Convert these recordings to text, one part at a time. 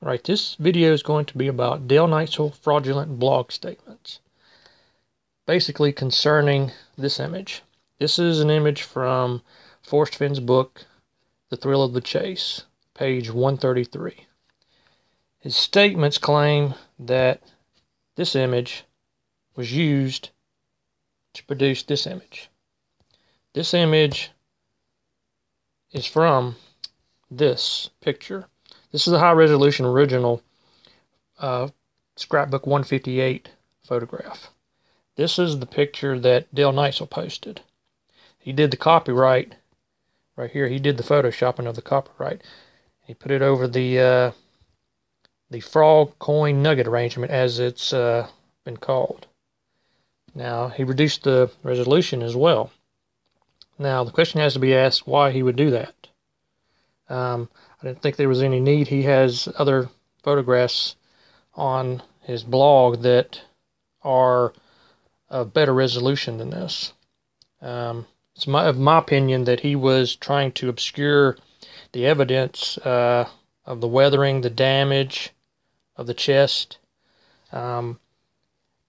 Right, this video is going to be about Dal Neitzel fraudulent blog statements. Basically concerning this image. This is an image from Forrest Fenn's book, The Thrill of the Chase, page 133. His statements claim that this image was used to produce this image. This image is from this picture. This is a high-resolution original scrapbook 158 photograph. This is the picture that Dal Neitzel posted. He did the copyright right here. He did the photoshopping of the copyright. He put it over the frog coin nugget arrangement, as it's been called. Now, he reduced the resolution as well. Now, the question has to be asked why he would do that. I didn't think there was any need. He has other photographs on his blog that are of better resolution than this. It's my opinion that he was trying to obscure the evidence of the weathering, the damage of the chest, and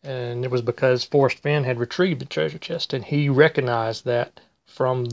it was because Forrest Fenn had retrieved the treasure chest, and he recognized that from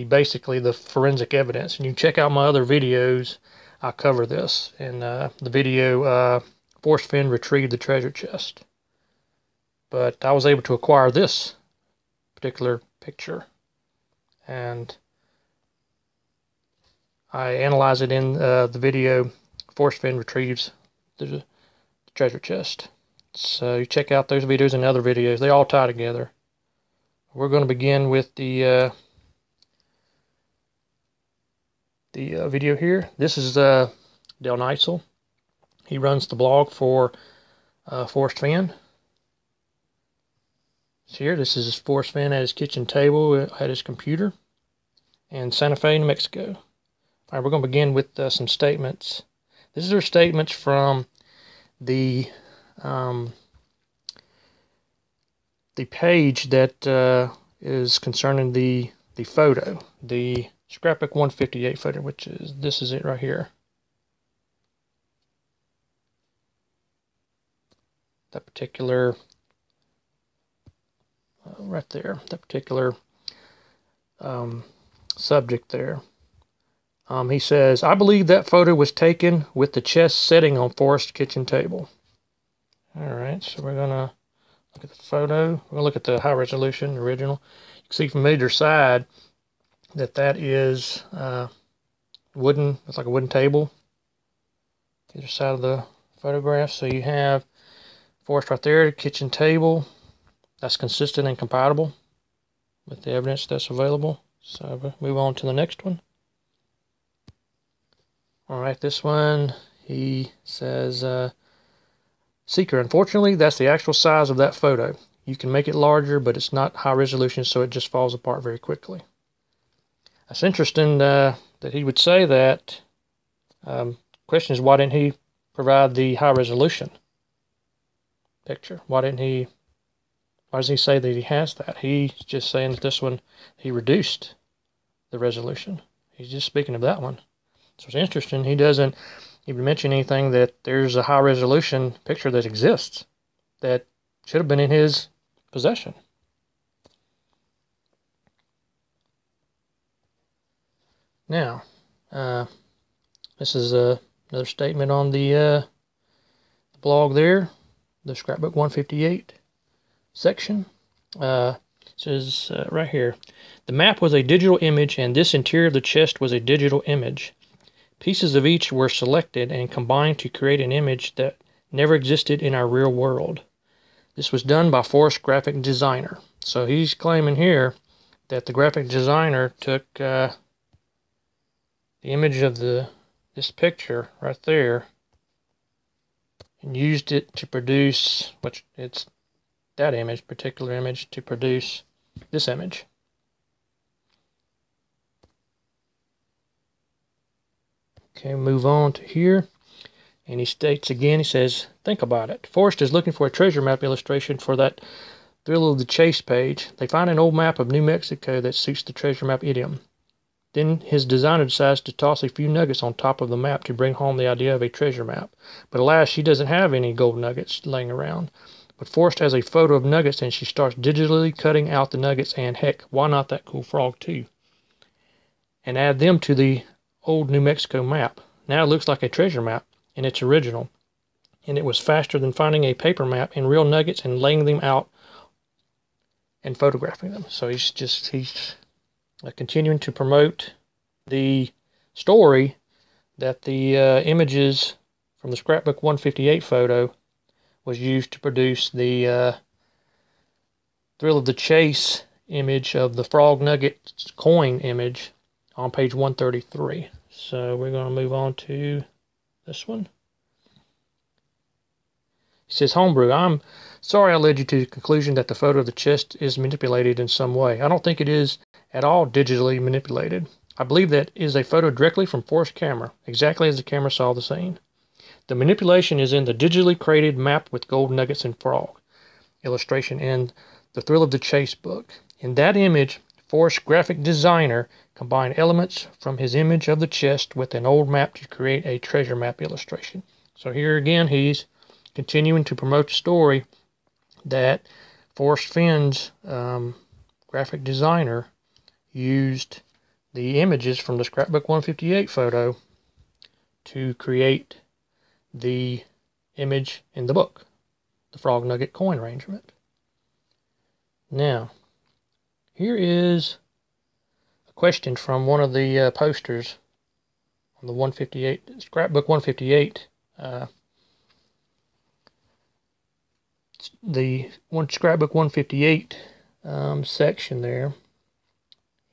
basically the forensic evidence. And you check out my other videos, I cover this. In the video, Forrest Fenn retrieved the treasure chest. But I was able to acquire this particular picture, and I analyze it in the video, Forrest Fenn retrieves the treasure chest. So you check out those videos and other videos. They all tie together. We're going to begin with the video here. This is Dal Neitzel. He runs the blog for Forrest Fenn. So here, this is Forrest Fenn at his kitchen table at his computer in Santa Fe, New Mexico. All right, we're going to begin with some statements. These are statements from the page that is concerning the photo, the scrapbook 158 photo, this is it right here. That particular right there, that particular subject there. He says, "I believe that photo was taken with the chest setting on Forrest's kitchen table." All right, so we're gonna look at the photo. We're gonna look at the high resolution original. You can see from either side that is wooden. It's like a wooden table, either side of the photograph. So you have Forrest right there, the kitchen table. That's consistent and compatible with the evidence that's available. So we'll move on to the next one. All right, this one, he says, "Seeker, unfortunately, that's the actual size of that photo. You can make it larger, but it's not high resolution, so it just falls apart very quickly." That's interesting that he would say that. Question is, why didn't he provide the high resolution picture? Why doesn't he say that he has that? He's just saying that this one, he reduced the resolution. He's just speaking of that one. So it's interesting. He doesn't even mention anything that there's a high resolution picture that exists that should have been in his possession. Now, this is another statement on the blog there, the scrapbook 158 section. It says right here, "The map was a digital image, and this interior of the chest was a digital image. Pieces of each were selected and combined to create an image that never existed in our real world. This was done by Forrest's graphic designer." So he's claiming here that the graphic designer took the image of this picture right there and used it to produce, it's that image, particular image, to produce this image. Okay, move on to here. And he states again, he says, "Think about it. Forrest is looking for a treasure map illustration for that Thrill of the Chase page. They find an old map of New Mexico that suits the treasure map idiom. Then his designer decides to toss a few nuggets on top of the map to bring home the idea of a treasure map. But alas, she doesn't have any gold nuggets laying around. But Forrest has a photo of nuggets, and she starts digitally cutting out the nuggets, and heck, why not that cool frog too? And add them to the old New Mexico map. Now it looks like a treasure map, and it's original. And it was faster than finding a paper map and real nuggets and laying them out and photographing them. So he's continuing to promote the story that the images from the Scrapbook 158 photo was used to produce the Thrill of the Chase image of the Frog Nugget coin image on page 133. So we're going to move on to this one. He says, Homebrew, I'm sorry I led you to the conclusion that the photo of the chest is manipulated in some way. I don't think it is at all digitally manipulated. I believe that is a photo directly from Forrest's camera, exactly as the camera saw the scene. The manipulation is in the digitally created map with gold nuggets and frog illustration in the Thrill of the Chase book. In that image, Forrest's graphic designer combined elements from his image of the chest with an old map to create a treasure map illustration. So here again, he's continuing to promote the story that Forrest Fenn's graphic designer used the images from the Scrapbook 158 photo to create the image in the book, the Frog Nugget coin arrangement. Now, here is a question from one of the posters on the 158 Scrapbook 158. The Scrapbook 158 section there.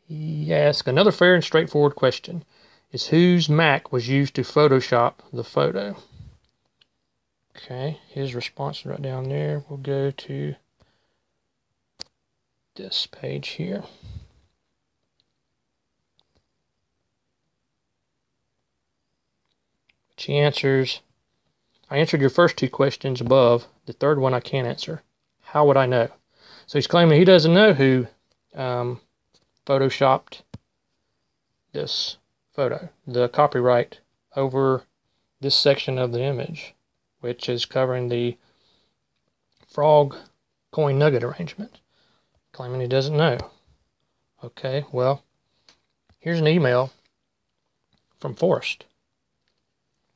He asked another fair and straightforward question: is whose Mac was used to Photoshop the photo? Okay, his response is right down there. We'll go to this page here. Which he answers, I answered your first two questions above. The third one I can't answer. How would I know? So he's claiming he doesn't know who photoshopped this photo, the copyright over this section of the image, which is covering the frog coin nugget arrangement. Claiming he doesn't know. Okay, well, here's an email from Forrest.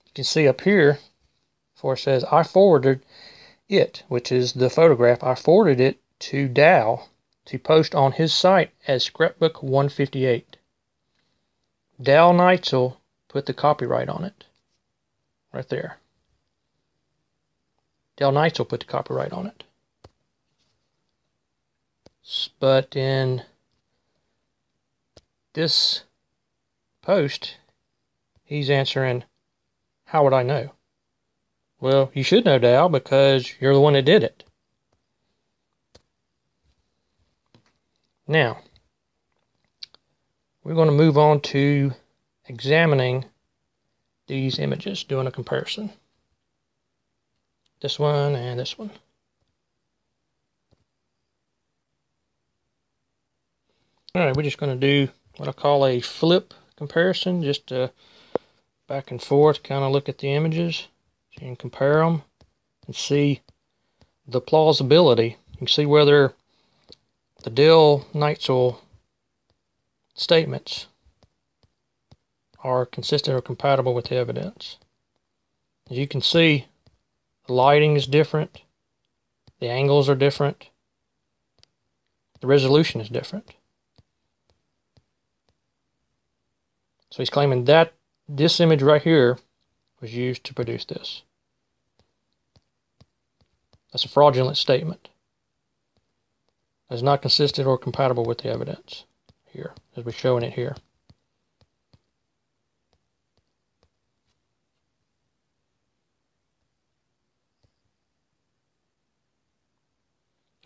You can see up here, Forrest says, I forwarded it, which is the photograph, I forwarded it to Dal to post on his site as Scrapbook 158. Dal Neitzel put the copyright on it. Right there. Dal Neitzel put the copyright on it. But in this post, he's answering, how would I know? Well, you should know, Dal, because you're the one that did it. Now, we're going to move on to examining these images, doing a comparison. This one and this one. Alright, we're just going to do what I call a flip comparison, just back and forth, kind of look at the images so you can compare them and see the plausibility. You can see whether the Dal Neitzel statements are consistent or compatible with the evidence. As you can see, the lighting is different, the angles are different, the resolution is different. So he's claiming that this image right here was used to produce this. That's a fraudulent statement. That's not consistent or compatible with the evidence here, as we're showing it here.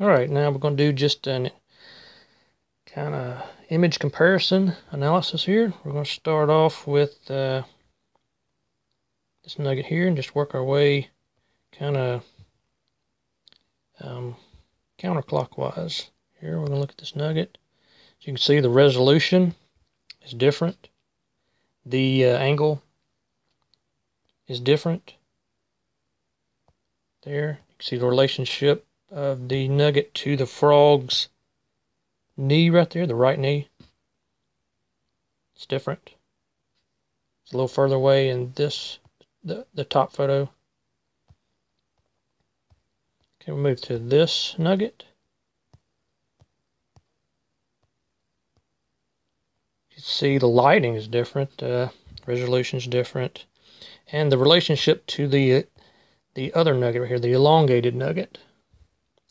Alright, now we're going to do just an kind of image comparison analysis here. We're going to start off with this nugget here and just work our way kind of counterclockwise. Here we're going to look at this nugget. As you can see, the resolution is different. The angle is different. There, you can see the relationship of the nugget to the frog's knee right there, the right knee. It's different. It's a little further away in this, the top photo. Okay, we'll move to this nugget. You can see the lighting is different, resolution is different, and the relationship to the other nugget right here, the elongated nugget,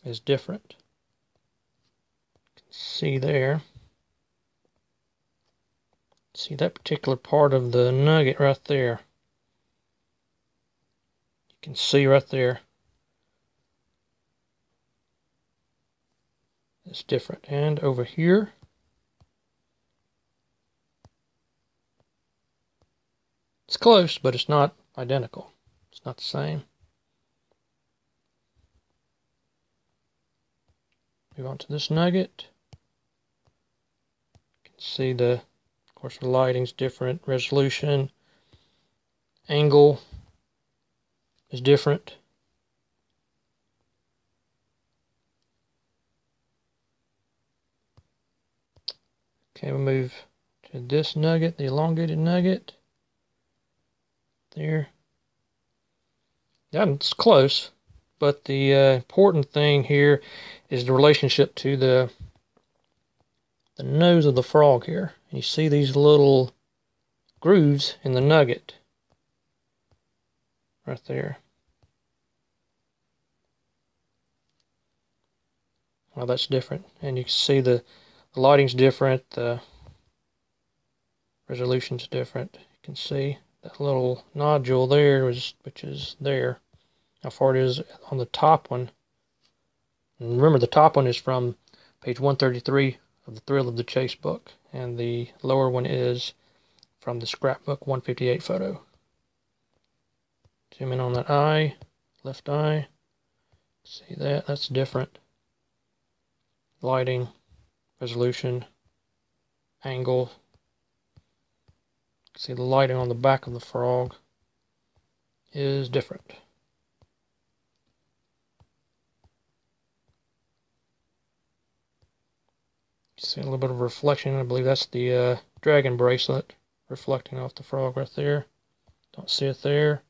is different. You can see there. See that particular part of the nugget right there. You can see right there. It's different. And over here, it's close, but it's not identical. It's not the same. Move on to this nugget. You can see of course, the lighting's different. Resolution, angle is different. Okay, we'll move to this nugget, the elongated nugget. There. Yeah, it's close, but the important thing here is the relationship to the nose of the frog here. You see these little grooves in the nugget right there. Well, that's different, and you can see the lighting's different, the resolution's different. You can see that little nodule there, which is there. How far it is on the top one. And remember, the top one is from page 133 of the Thrill of the Chase book, and the lower one is from the scrapbook 158 photo. Zoom in on that eye, left eye. See that? That's different. Lighting, resolution, angle. See the lighting on the back of the frog is different. See a little bit of reflection. I believe that's the dragon bracelet reflecting off the frog right there. Don't see it there.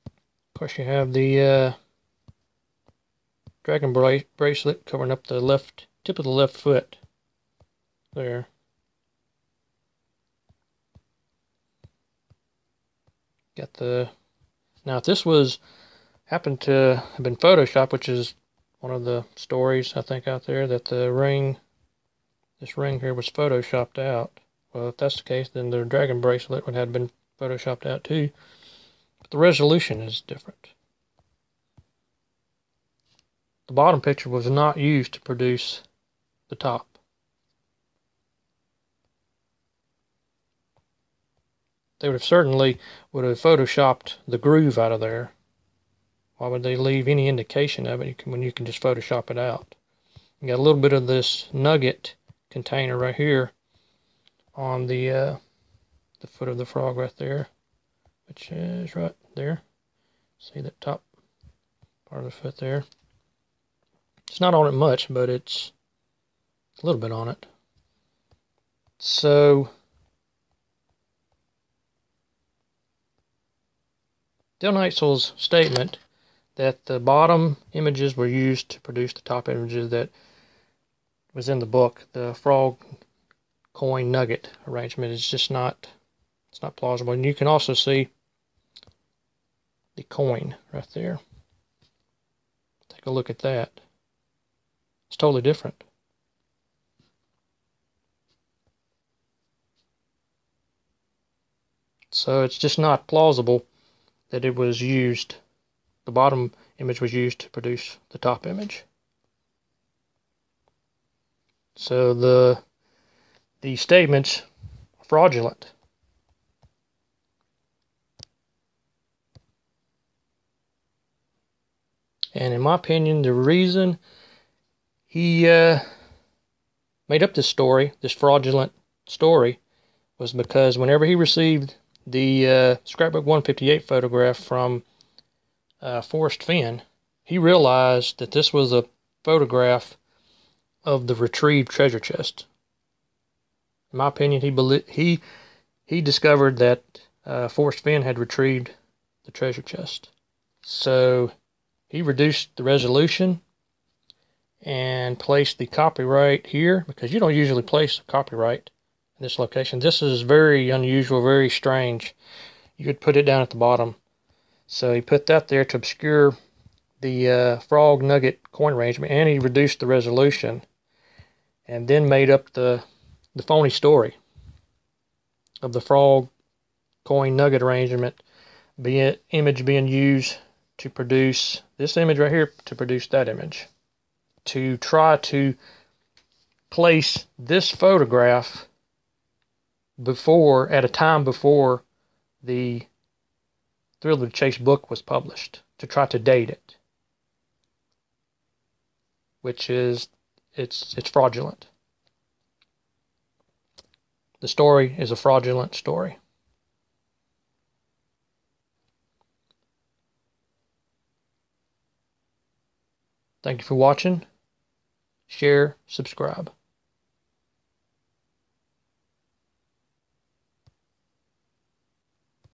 Of course, you have the dragon bracelet covering up the left tip of the left foot there. Got the now if this happened to have been photoshopped, which is one of the stories I think out there, that this ring here was photoshopped out. Well, if that's the case, then the dragon bracelet would have been photoshopped out too. But the resolution is different. The bottom picture was not used to produce the top. They would have certainly photoshopped the groove out of there. Why would they leave any indication of it when you can just Photoshop it out? You got a little bit of this nugget container right here on the foot of the frog right there, which is right there. See that top part of the foot there? It's not on it much, but it's a little bit on it. So Dal Neitzel's statement that the bottom images were used to produce the top images that was in the book, the frog coin nugget arrangement, is just not, it's not plausible. And you can also see the coin right there. Take a look at that. It's totally different. So it's just not plausible that it was used, the bottom image was used to produce the top image. So the statements are fraudulent. And in my opinion, the reason he made up this story, this fraudulent story was because whenever he received the Scrapbook 158 photograph from Forrest Fenn, he realized that this was a photograph of the retrieved treasure chest. In my opinion, he discovered that Forrest Fenn had retrieved the treasure chest. So he reduced the resolution and placed the copyright here, because you don't usually place a copyright in this location. This is very unusual, very strange. You could put it down at the bottom. So he put that there to obscure the frog nugget coin arrangement, and he reduced the resolution, and then made up the phony story of the frog coin nugget arrangement image being used to produce this image right here, to produce that image, to try to place this photograph at a time before the Thrill of the Chase book was published, to try to date it, which is it's fraudulent. The story is a fraudulent story. Thank you for watching. Share, subscribe.